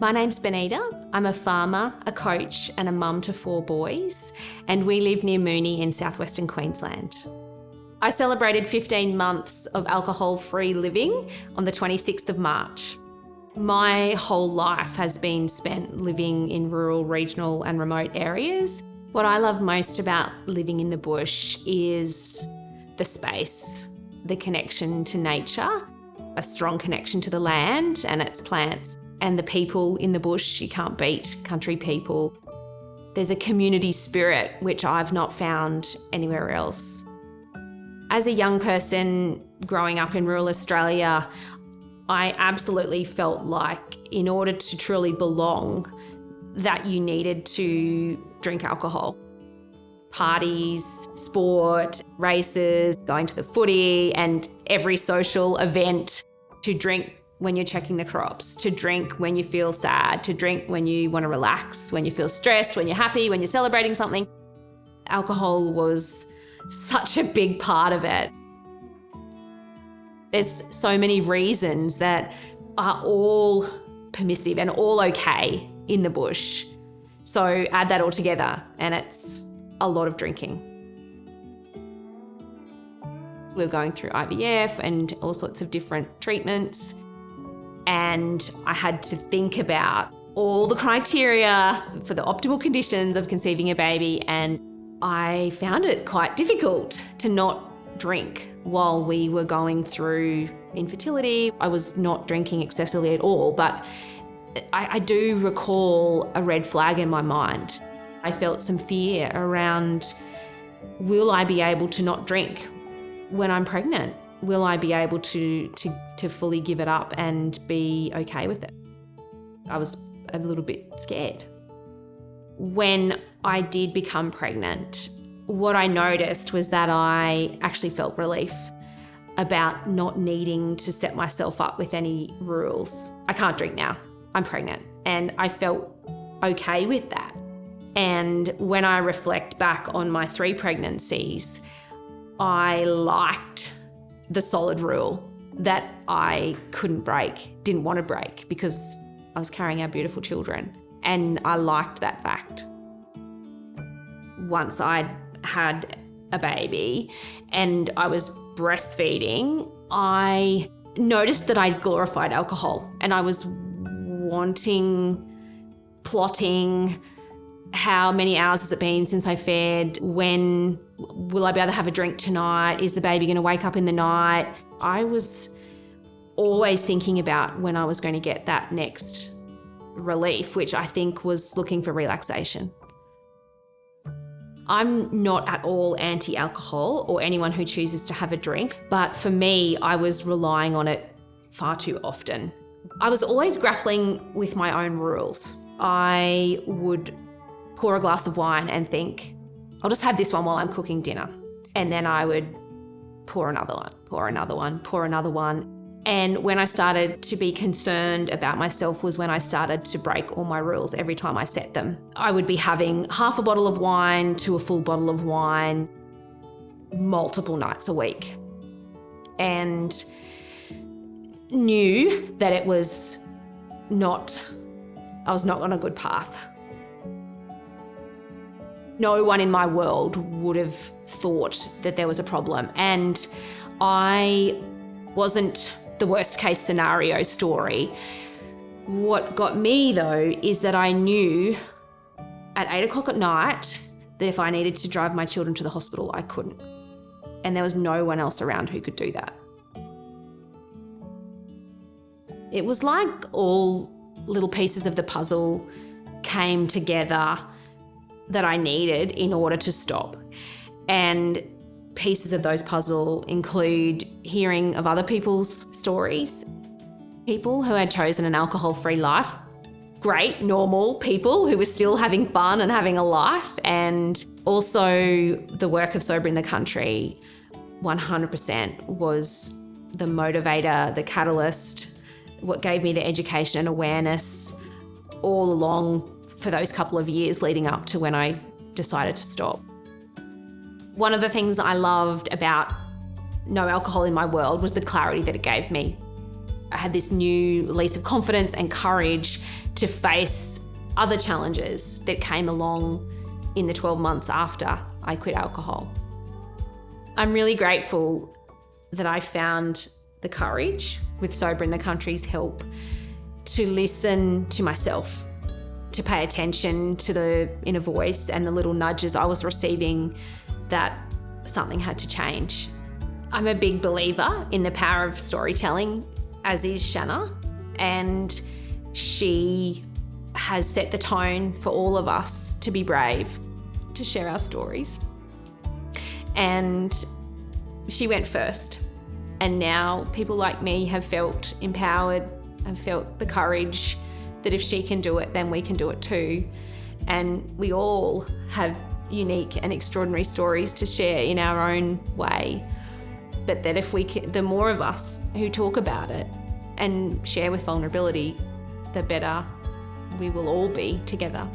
My name's Benita. I'm a farmer, a coach and a mum to 4 boys, and we live near Moonee in southwestern Queensland. I celebrated 15 months of alcohol-free living on the 26th of March. My whole life has been spent living in rural, regional and remote areas. What I love most about living in the bush is the space, the connection to nature, a strong connection to the land and its plants. And the people in the bush, you can't beat country people. There's a community spirit which I've not found anywhere else. As a young person growing up in rural Australia, I absolutely felt like in order to truly belong, that you needed to drink alcohol. Parties, sport, races, going to the footy and every social event, to drink when you're checking the crops, to drink when you feel sad, to drink when you want to relax, when you feel stressed, when you're happy, when you're celebrating something. Alcohol was such a big part of it. There's so many reasons that are all permissive and all okay in the bush. So add that all together and it's a lot of drinking. We were going through IVF and all sorts of different treatments. And I had to think about all the criteria for the optimal conditions of conceiving a baby. And I found it quite difficult to not drink while we were going through infertility. I was not drinking excessively at all, but I do recall a red flag in my mind. I felt some fear around, will I be able to not drink when I'm pregnant? Will I be able to fully give it up and be okay with it? I was a little bit scared. When I did become pregnant, what I noticed was that I actually felt relief about not needing to set myself up with any rules. I can't drink now, I'm pregnant. And I felt okay with that. And when I reflect back on my 3 pregnancies, I liked the solid rule that I couldn't break, didn't want to break, because I was carrying our beautiful children. And I liked that fact. Once I'd had a baby and I was breastfeeding, I noticed that I'd glorified alcohol and I was plotting, how many hours has it been since I fed? When will I be able to have a drink tonight? Is the baby going to wake up in the night? I was always thinking about when I was going to get that next relief, which I think was looking for relaxation. I'm not at all anti-alcohol or anyone who chooses to have a drink, but for me, I was relying on it far too often. I was always grappling with my own rules. I would pour a glass of wine and think, I'll just have this one while I'm cooking dinner. And then I would pour another one. And when I started to be concerned about myself was when I started to break all my rules every time I set them. I would be having half a bottle of wine to a full bottle of wine multiple nights a week. And knew that I was not on a good path. No one in my world would have thought that there was a problem. And I wasn't the worst case scenario story. What got me though is that I knew at 8 o'clock at night that if I needed to drive my children to the hospital, I couldn't. And there was no one else around who could do that. It was like all little pieces of the puzzle came together that I needed in order to stop. And pieces of those puzzle include hearing of other people's stories, people who had chosen an alcohol-free life, great, normal people who were still having fun and having a life, and also the work of Sober in the Country 100% was the motivator, the catalyst, what gave me the education and awareness all along for those couple of years leading up to when I decided to stop. One of the things I loved about no alcohol in my world was the clarity that it gave me. I had this new lease of confidence and courage to face other challenges that came along in the 12 months after I quit alcohol. I'm really grateful that I found the courage, with Sober in the Country's help, to listen to myself, to pay attention to the inner voice and the little nudges I was receiving that something had to change. I'm a big believer in the power of storytelling, as is Shanna, and she has set the tone for all of us to be brave, to share our stories. And she went first. And now people like me have felt empowered and felt the courage that if she can do it, then we can do it too. And we all have unique and extraordinary stories to share in our own way. But that if we can, the more of us who talk about it and share with vulnerability, the better we will all be together.